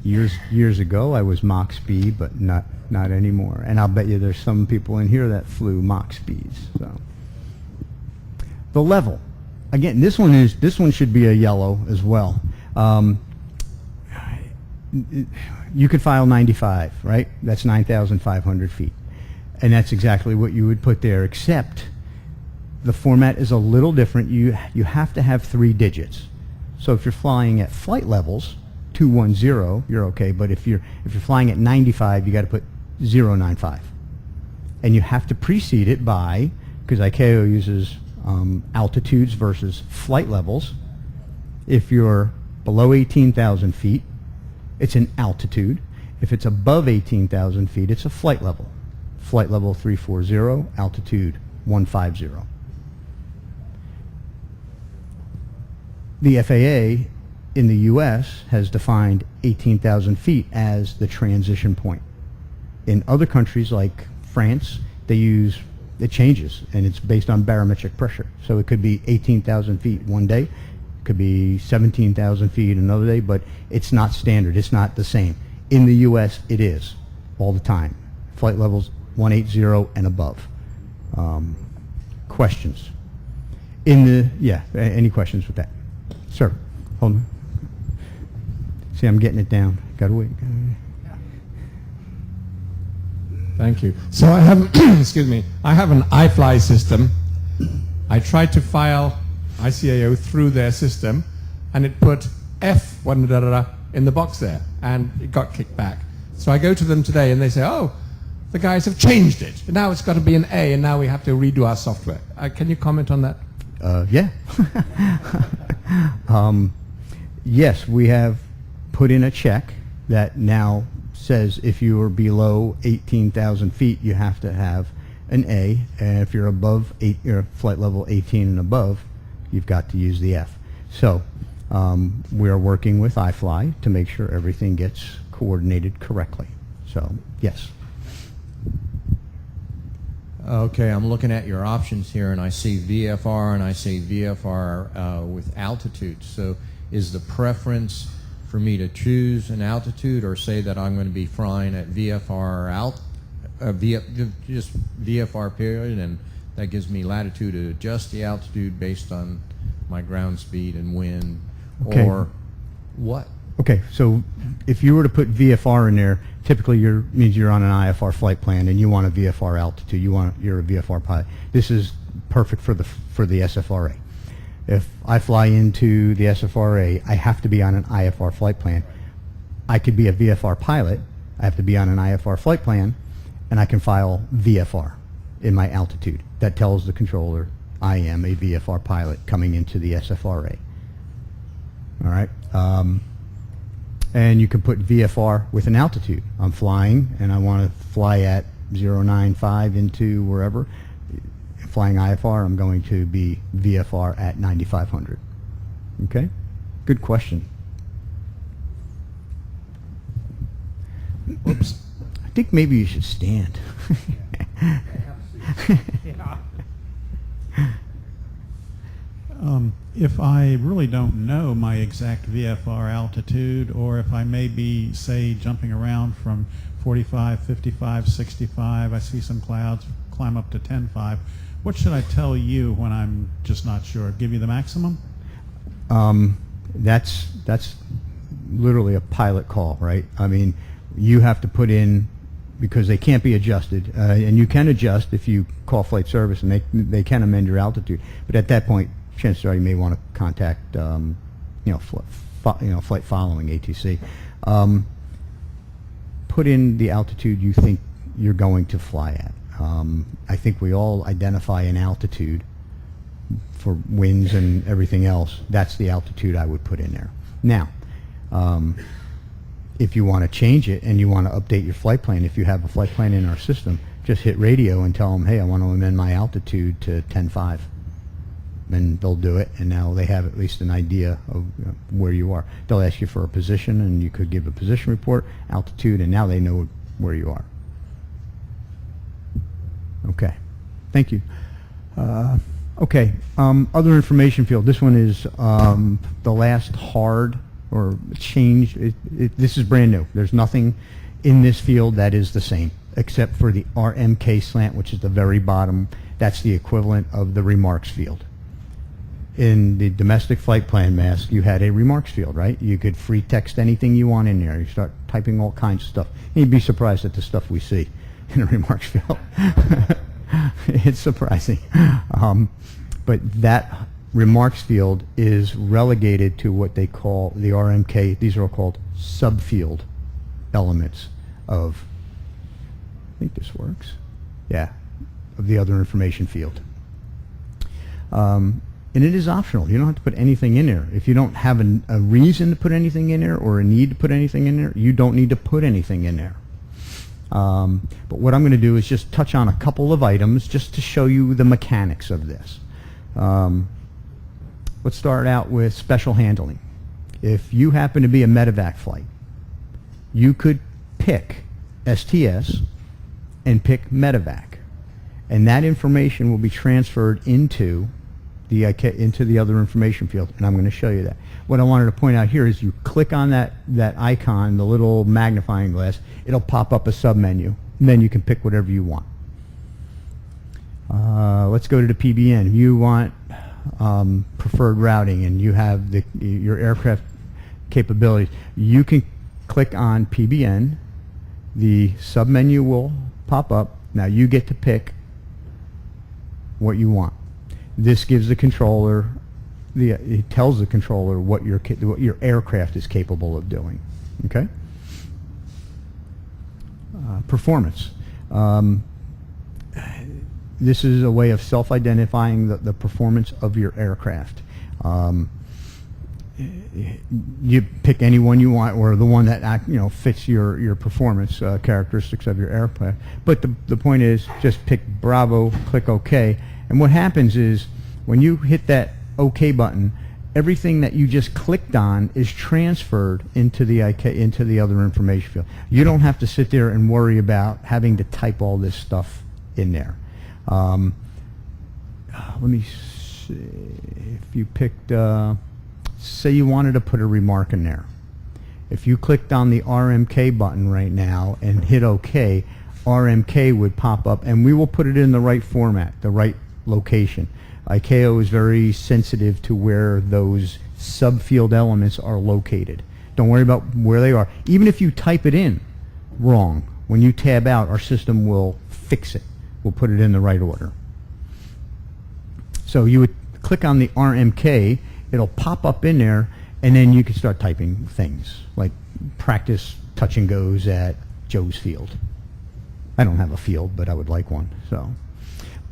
Years ago, I was Mach speed, but not anymore. And I'll bet you there's some people in here that flew Mach speeds. So, the level, again, this one should be a yellow as well. You could file 95, right? That's 9,500 feet, and that's exactly what you would put there. Except the format is a little different. You have to have 3 digits. So if you're flying at flight levels 210, you're okay. But if you're flying at 95, you got to put 095, and you have to precede it by, because ICAO uses altitudes versus flight levels. If you're below 18,000 feet, it's an altitude. If it's above 18,000 feet, it's a flight level. Flight level 340, altitude 150. The FAA in the U.S. has defined 18,000 feet as the transition point. In other countries like France, it changes, and it's based on barometric pressure. So it could be 18,000 feet one day, could be 17,000 feet another day, but it's not standard. It's not the same. In the U.S., it is all the time. Flight levels 180 and above. Questions? Any questions with that? Sir, hold on. See, I'm getting it down. Gotta wait. Thank you. So I have, excuse me, I have an iFly system. I tried to file ICAO through their system, and it put F in the box there, and it got kicked back. So I go to them today, and they say, oh, the guys have changed it. Now it's got to be an A, and now we have to redo our software. Can you comment on that? Yeah. Yes, we have put in a check that now says if you are below 18,000 feet, you have to have an A, and if you're above your flight level 18 and above, you've got to use the F. So we are working with iFly to make sure everything gets coordinated correctly. So yes. Okay, I'm looking at your options here, and I see VFR, and I see VFR with altitude. So is the preference for me to choose an altitude, or say that I'm going to be flying at VFR just VFR period, and that gives me latitude to adjust the altitude based on my ground speed and wind, Okay. or what? Okay, so if you were to put VFR in there, typically means you're on an IFR flight plan and you want a VFR altitude. You're a VFR pilot. This is perfect for the SFRA. If I fly into the SFRA, I have to be on an IFR flight plan. I could be a VFR pilot. I have to be on an IFR flight plan, and I can file VFR in my altitude. That tells the controller I am a VFR pilot coming into the SFRA. All right. And you can put VFR with an altitude. I'm flying, and I want to fly at 095 into wherever. Flying IFR, I'm going to be VFR at 9,500. Okay? Good question. Oops. I think maybe you should stand. If I really don't know my exact VFR altitude, or if I may be, say, jumping around from 45, 55, 65, I see some clouds climb up to 10.5, what should I tell you when I'm just not sure? Give you the maximum? That's literally a pilot call, right? I mean, you have to put in, because they can't be adjusted, and you can adjust if you call flight service, and they can amend your altitude. But at that point, chances are you may want to contact, flight following ATC. Put in the altitude you think you're going to fly at. I think we all identify an altitude for winds and everything else. That's the altitude I would put in there. Now, If you want to change it and you want to update your flight plan, if you have a flight plan in our system, just hit radio and tell them, hey, I want to amend my altitude to 10.5. And they'll do it, and now they have at least an idea of where you are. They'll ask you for a position, and you could give a position report, altitude, and now they know where you are. Okay, thank you. Okay, other information field. This one is the last hard or change. This is brand new. There's nothing in this field that is the same, except for the RMK slant, which is the very bottom. That's the equivalent of the remarks field. In the domestic flight plan mask, you had a remarks field, right? You could free text anything you want in there. You start typing all kinds of stuff. And you'd be surprised at the stuff we see in a remarks field. It's surprising. But that remarks field is relegated to what they call the RMK. These are all called subfield elements of, I think this works, yeah, of the other information field. And it is optional. You don't have to put anything in there. If you don't have a reason to put anything in there or a need to put anything in there, you don't need to put anything in there. But what I'm going to do is just touch on a couple of items just to show you the mechanics of this. Let's start out with special handling. If you happen to be a medevac flight, you could pick STS and pick medevac, and that information will be transferred into the other information field, and I'm going to show you that. What I wanted to point out here is you click on that icon, the little magnifying glass, it'll pop up a submenu, and then you can pick whatever you want. Let's go to the PBN. You want preferred routing, and you have your aircraft capabilities. You can click on PBN, the submenu will pop up. Now you get to pick what you want. This gives the controller, it tells the controller what your aircraft is capable of doing. Okay. Performance. This is a way of self-identifying the performance of your aircraft. You pick any one you want, or the one that fits your performance characteristics of your aircraft. But the point is, just pick Bravo, click OK. And what happens is, when you hit that OK button, everything that you just clicked on is transferred into the other information field. You don't have to sit there and worry about having to type all this stuff in there. Let me see. If you picked, say you wanted to put a remark in there. If you clicked on the RMK button right now and hit OK, RMK would pop up, and we will put it in the right format, the right location. ICAO is very sensitive to where those subfield elements are located. Don't worry about where they are. Even if you type it in wrong, when you tab out, our system will fix it. We'll put it in the right order. So you would click on the RMK, it'll pop up in there, and then you can start typing things like practice touch and goes at Joe's field. I don't have a field, but I would like one.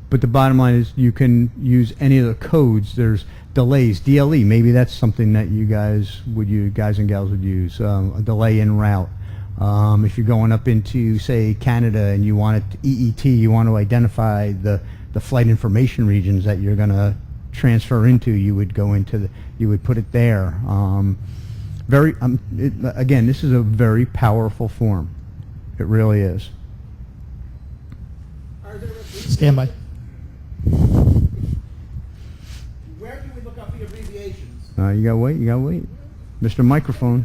But the bottom line is you can use any of the codes. There's delays, DLE. Maybe that's something that you guys and gals would use. A delay en route. If you're going up into, say, Canada and you want it to EET, you want to identify the flight information regions that you're going to transfer into, you would go into you would put it there. Again, this is a very powerful form. It really is. Stand by. Where do we look up the abbreviations? You gotta wait. Mr. Microphone.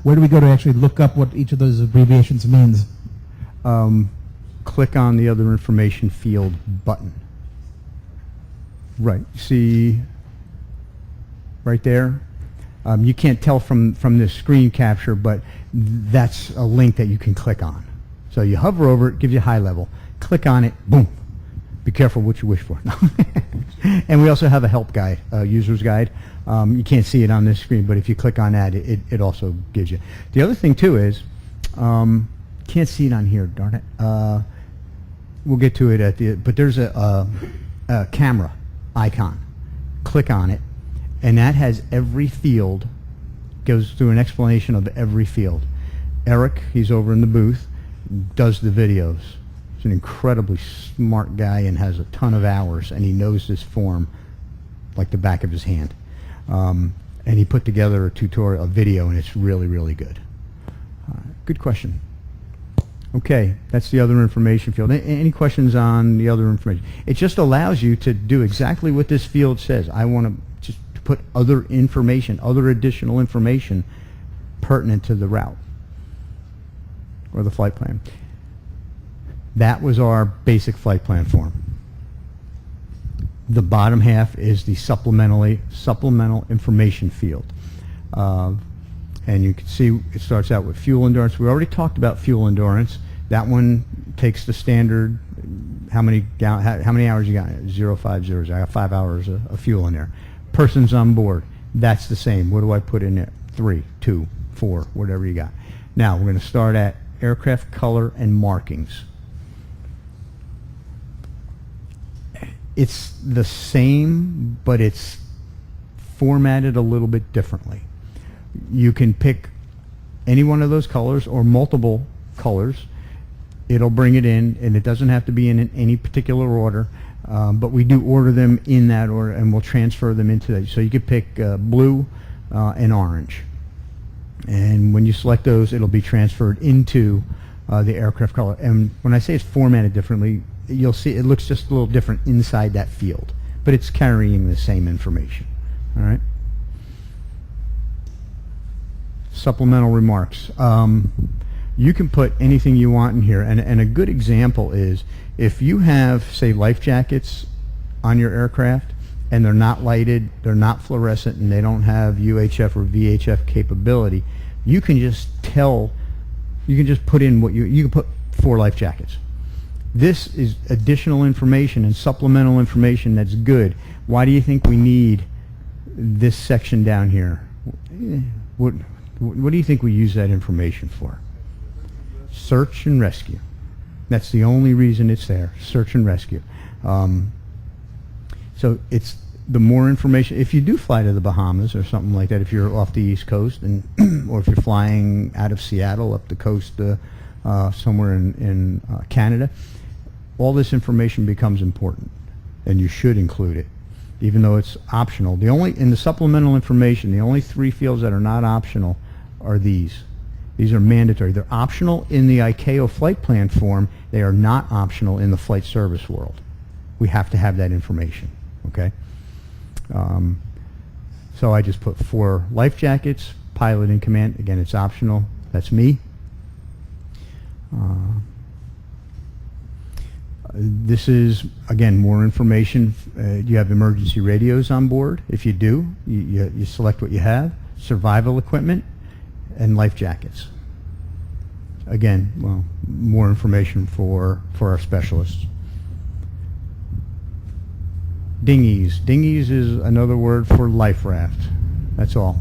Where do we go to actually look up what each of those abbreviations means? Click on the other information field button. Right. See right there? You can't tell from this screen capture, but that's a link that you can click on. So you hover over it, gives you high level. Click on it, boom. Be careful what you wish for. And we also have a help guide, user's guide. You can't see it on this screen, but if you click on that, it also gives you. The other thing too is, can't see it on here, darn it. We'll get to it at the, but there's a camera icon. Click on it, and that has every field goes through an explanation of every field. Eric, he's over in the booth, does the videos. He's an incredibly smart guy and has a ton of hours, and he knows this form like the back of his hand. And he put together a tutorial, a video, and it's really, really good. Good question. Okay, that's the other information field. Any questions on the other information? It just allows you to do exactly what this field says. I want to just put other information, other additional information pertinent to the route or the flight plan. That was our basic flight plan form. The bottom half is the supplemental information field. And you can see it starts out with fuel endurance. We already talked about fuel endurance. That one takes the standard, how many hours you got? 050. I got 5 hours of fuel in there. Persons on board, that's the same. What do I put in there? 3, 2, 4, whatever you got. Now we're going to start at aircraft color and markings. It's the same, but it's formatted a little bit differently. You can pick any one of those colors or multiple colors. It'll bring it in, and it doesn't have to be in any particular order, but we do order them in that order, and we'll transfer them into that. So you could pick blue and orange. And when you select those, it'll be transferred into the aircraft color. And when I say it's formatted differently, you'll see it looks just a little different inside that field, but it's carrying the same information. All right. Supplemental remarks. You can put anything you want in here, and a good example is if you have, say, life jackets on your aircraft and they're not lighted, they're not fluorescent, and they don't have UHF or VHF capability, you can just put in what you can put 4 life jackets. This is additional information and supplemental information that's good. Why do you think we need this section down here? What do you think we use that information for? Search and rescue. That's the only reason it's there, search and rescue. So it's the more information. If you do fly to the Bahamas or something like that, if you're off the East Coast, and or if you're flying out of Seattle up the coast somewhere in Canada, all this information becomes important, and you should include it, even though it's optional. In the supplemental information, the only 3 fields that are not optional are these. These are mandatory. They're optional in the ICAO flight plan form. They are not optional in the flight service world. We have to have that information, okay? So I just put 4 life jackets, pilot in command. Again, it's optional. That's me. This is, again, more information. You have emergency radios on board. If you do, you select what you have. Survival equipment and life jackets. Again, well, more information for our specialists. Dinghies. Dinghies is another word for life raft. That's all.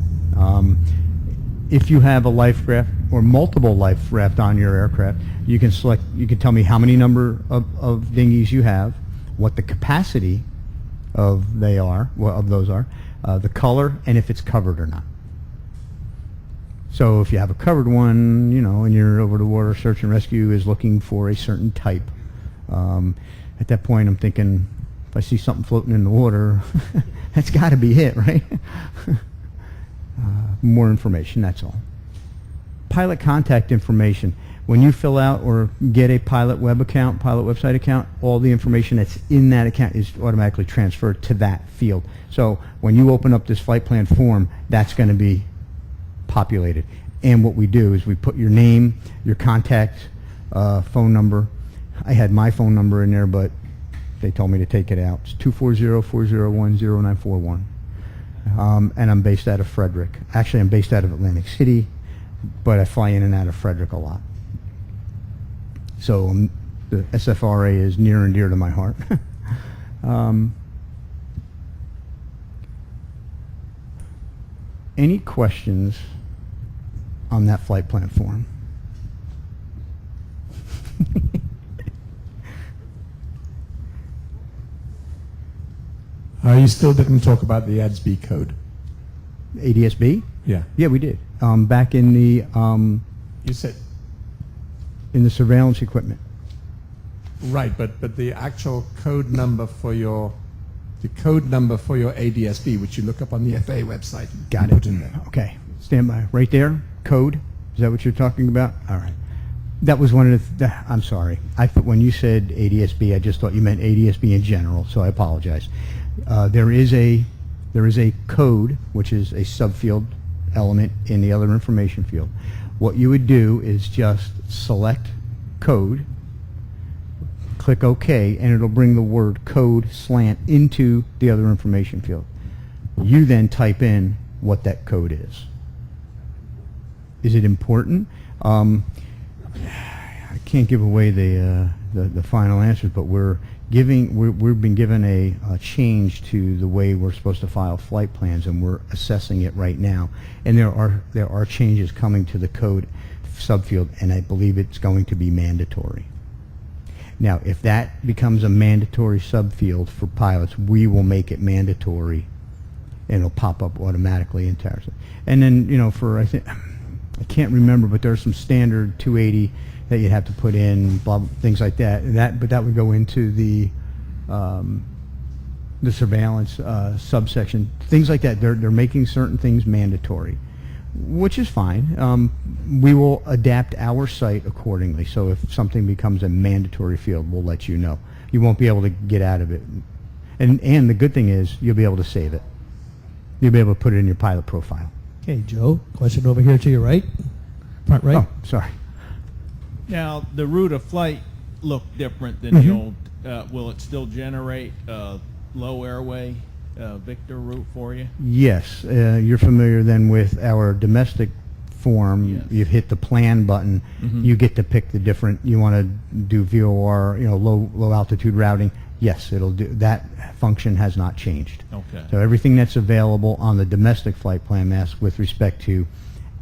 If you have a life raft or multiple life raft on your aircraft, you can select. You can tell me how many number of dinghies you have, what the capacity of those are, the color, and if it's covered or not. So if you have a covered one, and you're over the water, search and rescue is looking for a certain type. At that point, I'm thinking, if I see something floating in the water, that's got to be it, right? More information, that's all. Pilot contact information. When you fill out or get a pilot website account, all the information that's in that account is automatically transferred to that field. So when you open up this flight plan form, that's going to be populated. And what we do is we put your name, your contact phone number. I had my phone number in there, but they told me to take it out. It's 240-401-0941. And I'm based out of Frederick. Actually, I'm based out of Atlantic City, but I fly in and out of Frederick a lot. So the SFRA is near and dear to my heart. Any questions on that flight plan form? You still didn't talk about the ADS-B code. ADS-B? Yeah. Yeah, we did. Back in the You said, surveillance equipment. right, but the actual code number for your ADSB, which you look up on the FAA website. Got you it. Put in there. Okay, stand by. Right there, code. Is that what you're talking about? All right. That was one of the. I'm sorry. I thought when you said ADSB, I just thought you meant ADSB in general. So I apologize. There is a code, which is a subfield element in the other information field. What you would do is just select code, click OK, and it'll bring the word code slant into the other information field. You then type in what that code is. Is it important? I can't give away the final answers, but we've been given a change to the way we're supposed to file flight plans, and we're assessing it right now. And there are changes coming to the code subfield, and I believe it's going to be mandatory. Now, if that becomes a mandatory subfield for pilots, we will make it mandatory, and it'll pop up automatically in ours. And then, for I can't remember, but there's some standard 280 that you'd have to put in, things like that. But that would go into the surveillance subsection, things like that. They're making certain things mandatory, which is fine. We will adapt our site accordingly. So if something becomes a mandatory field, we'll let you know. You won't be able to get out of it. And the good thing is you'll be able to save it. You'll be able to put it in your pilot profile. Okay, Joe, question over here to your right. Front right. Oh, sorry. Now, the route of flight look different than the old. Will it still generate low airway Victor route for you? Yes, you're familiar then with our domestic form. Yes. You hit the plan button. You get to pick the different. You want to do VOR, low altitude routing. Yes, it'll do that. Function has not changed. Okay. So everything that's available on the domestic flight plan mask with respect to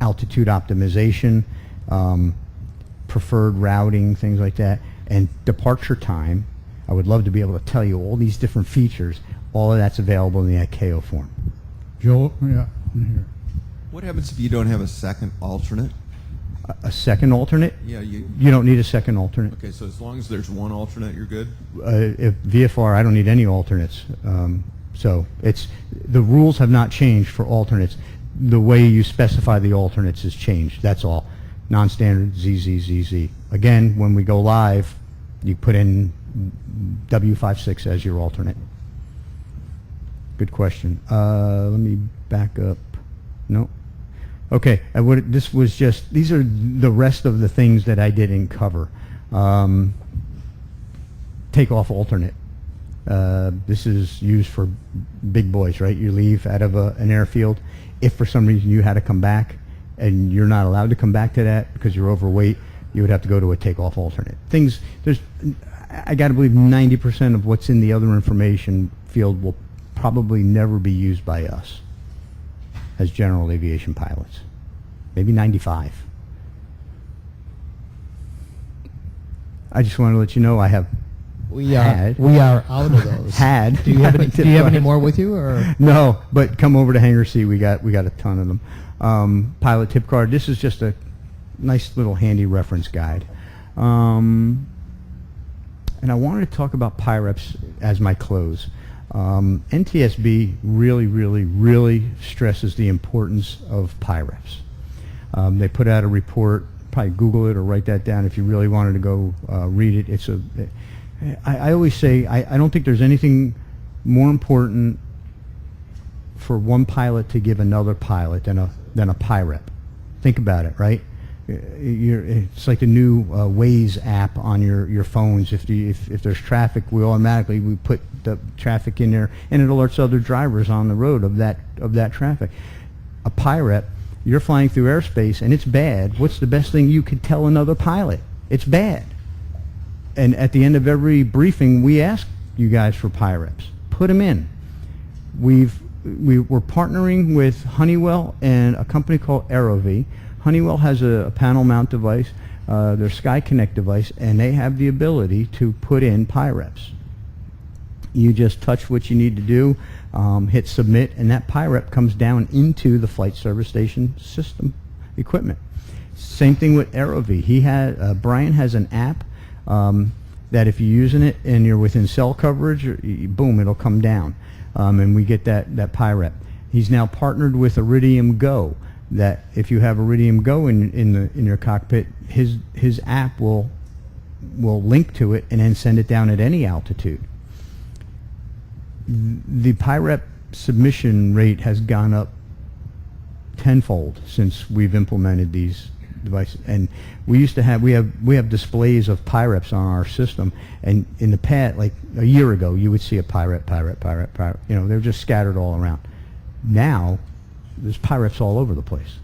altitude optimization, preferred routing, things like that, and departure time. I would love to be able to tell you all these different features. All of that's available in the ICAO form. Joel, yeah, here. What happens if you don't have a second alternate? A second alternate? Yeah, You don't need a second alternate. okay, so as long as there's one alternate, you're good? If VFR, I don't need any alternates. So the rules have not changed for alternates. The way you specify the alternates has changed. That's all. Non-standard ZZZZ. Again, when we go live, you put in W56 as your alternate. Good question. Let me back up. No. Okay. These are the rest of the things that I didn't cover. Takeoff alternate. This is used for big boys, right? You leave out of an airfield. If for some reason you had to come back and you're not allowed to come back to that because you're overweight, you would have to go to a takeoff alternate. I got to believe 90% of what's in the other information field will probably never be used by us as general aviation pilots. Maybe 95. I just want to let you know I have We are out of those. had. Do you have any more with you, or? No, but come over to Hangar C. We got a ton of them. Pilot tip card. This is just a nice little handy reference guide. And I wanted to talk about PIREPs as my close. NTSB really, really, really stresses the importance of PIREPs. They put out a report. Probably Google it or write that down if you really wanted to go read it. I always say I don't think there's anything more important for one pilot to give another pilot than a PIREP. Think about it, right? It's like the new Waze app on your phones. If there's traffic, we put the traffic in there, and it alerts other drivers on the road of that traffic. A PIREP, you're flying through airspace and it's bad. What's the best thing you could tell another pilot? It's bad. And at the end of every briefing, we ask you guys for PIREPs. Put them in. We're partnering with Honeywell and a company called AeroV. Honeywell has a panel mount device, their SkyConnect device, and they have the ability to put in PIREPs. You just touch what you need to do. hit submit, and that PIREP comes down into the flight service station system equipment. Same thing with AeroV. Brian has an app that if you're using it and you're within cell coverage, boom, it'll come down, and we get that PIREP. He's now partnered with Iridium Go. That if you have Iridium Go in your cockpit, his app will link to it and then send it down at any altitude. The PIREP submission rate has gone up tenfold since we've implemented these devices. And we have displays of PIREPs on our system, and in the past, like a year ago, you would see a PIREP. You know, they're just scattered all around. Now, there's PIREPs all over the place.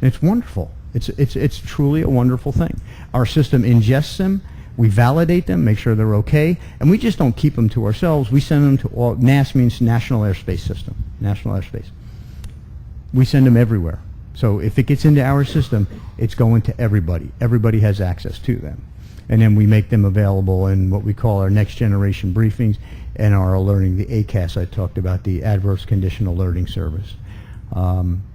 And it's wonderful. It's truly a wonderful thing. Our system ingests them, we validate them, make sure they're okay, and we just don't keep them to ourselves. We send them to all. NAS means National Airspace System, National Airspace. We send them everywhere. So if it gets into our system, it's going to everybody. Everybody has access to them. And then we make them available in what we call our next generation briefings and our alerting, the ACAS I talked about, the Adverse Condition Alerting Service.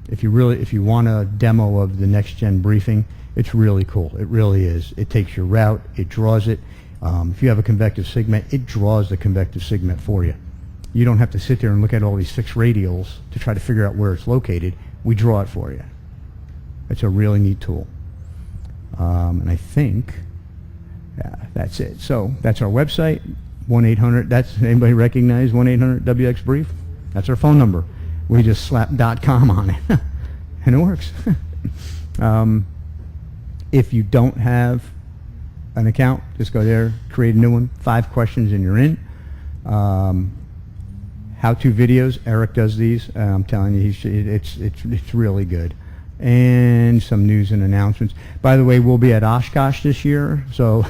If you want a demo of the next gen briefing, it's really cool. It really is. It takes your route, it draws it. If you have a convective segment, it draws the convective segment for you. You don't have to sit there and look at all these fixed radials to try to figure out where it's located. We draw it for you. It's a really neat tool. And I think that's it. So that's our website, 1-800, that's, anybody recognize 1-800-WXBRIEF? That's our phone number. We just slap .com on it, and it works. If you don't have an account, just go there, create a new one, 5 questions, and you're in. How-to videos, Eric does these. I'm telling you, it's really good. And some news and announcements. By the way, we'll be at Oshkosh this year, so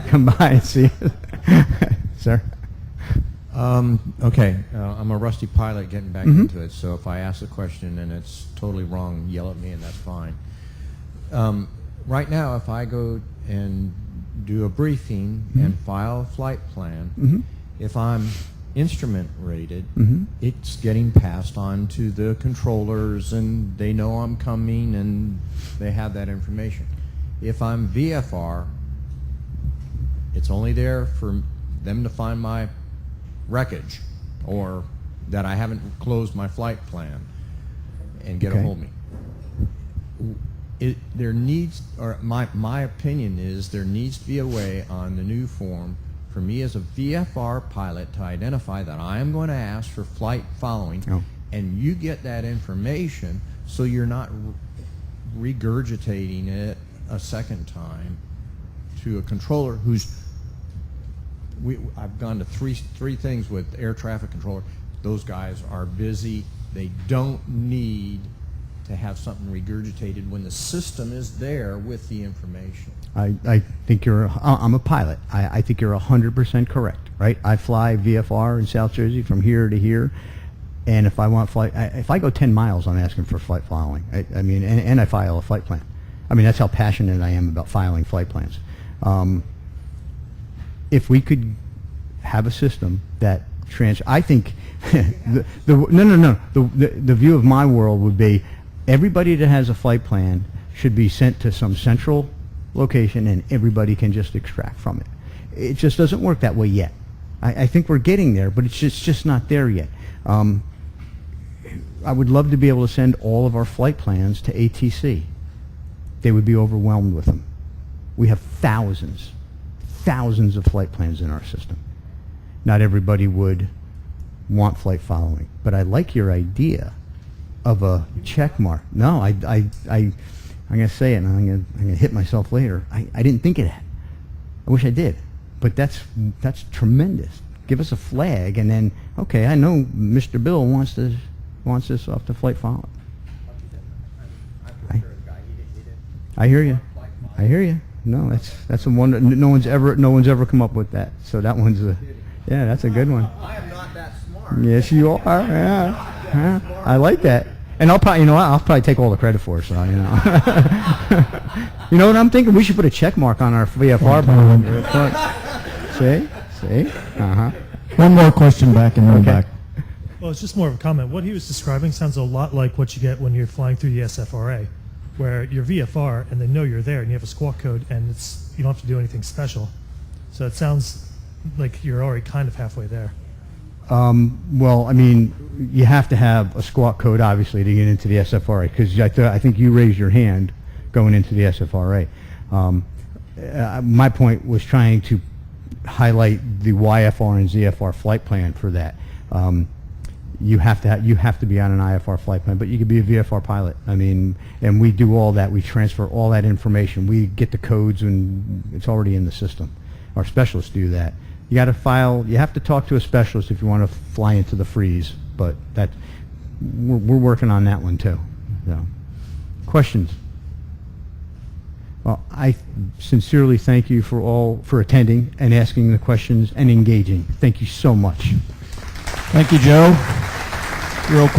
come by and see us. Sir? Okay, I'm a rusty pilot getting back into it, so if I ask a question and it's totally wrong, yell at me and that's fine. Right now, if I go and do a briefing and file a flight plan, if I'm instrument rated, it's getting passed on to the controllers and they know I'm coming and they have that information. If I'm VFR, it's only there for them to find my wreckage or that I haven't closed my flight plan and get a hold of me. There needs, or my opinion is there needs to be a way on the new form for me as a VFR pilot to identify that I am going to ask for flight following, and you get that information so you're not regurgitating it a second time to a controller who's I've gone to three things with air traffic controller. Those guys are busy. They don't need to have something regurgitated when the system is there with the information. I think I'm a pilot. I think you're 100% correct, right? I fly VFR in South Jersey from here to here, and if I want flight, if I go 10 miles, I'm asking for flight following. I mean, and I file a flight plan. I mean, that's how passionate I am about filing flight plans. If we could have a system that I think the view of my world would be everybody that has a flight plan should be sent to some central location and everybody can just extract from it. It just doesn't work that way yet. I think we're getting there, but it's just not there yet. I would love to be able to send all of our flight plans to ATC. They would be overwhelmed with them. We have thousands of flight plans in our system. Not everybody would want flight following, but I like your idea of a check mark. No, I'm going to say it, and I'm going to hit myself later. I didn't think of that. I wish I did, but that's tremendous. Give us a flag, and then okay, I know Mr. Bill wants this off the flight following. I hear you. I hear you. No, that's a wonder. No one's ever come up with that. So that one's that's a good one. I am not that smart. Yes, you are. Yeah. I like that. And I'll probably take all the credit for it. So you know. You know what I'm thinking? We should put a check mark on our VFR. See. One more question back and then Okay. back. Well, it's just more of a comment. What he was describing sounds a lot like what you get when you're flying through the SFRA, where you're VFR and they know you're there and you have a squawk code and you don't have to do anything special. So it sounds like you're already kind of halfway there. Well, I mean, you have to have a squawk code, obviously, to get into the SFRA, because I think you raised your hand going into the SFRA. My point was trying to highlight the YFR and ZFR flight plan for that. You have to be on an IFR flight plan, but you could be a VFR pilot. I mean, and we do all that. We transfer all that information. We get the codes, and it's already in the system. Our specialists do that. You got to file. You have to talk to a specialist if you want to fly into the freeze. But we're working on that one too. So, questions? Well, I sincerely thank you for attending and asking the questions and engaging. Thank you so much. Thank you, Joe. Real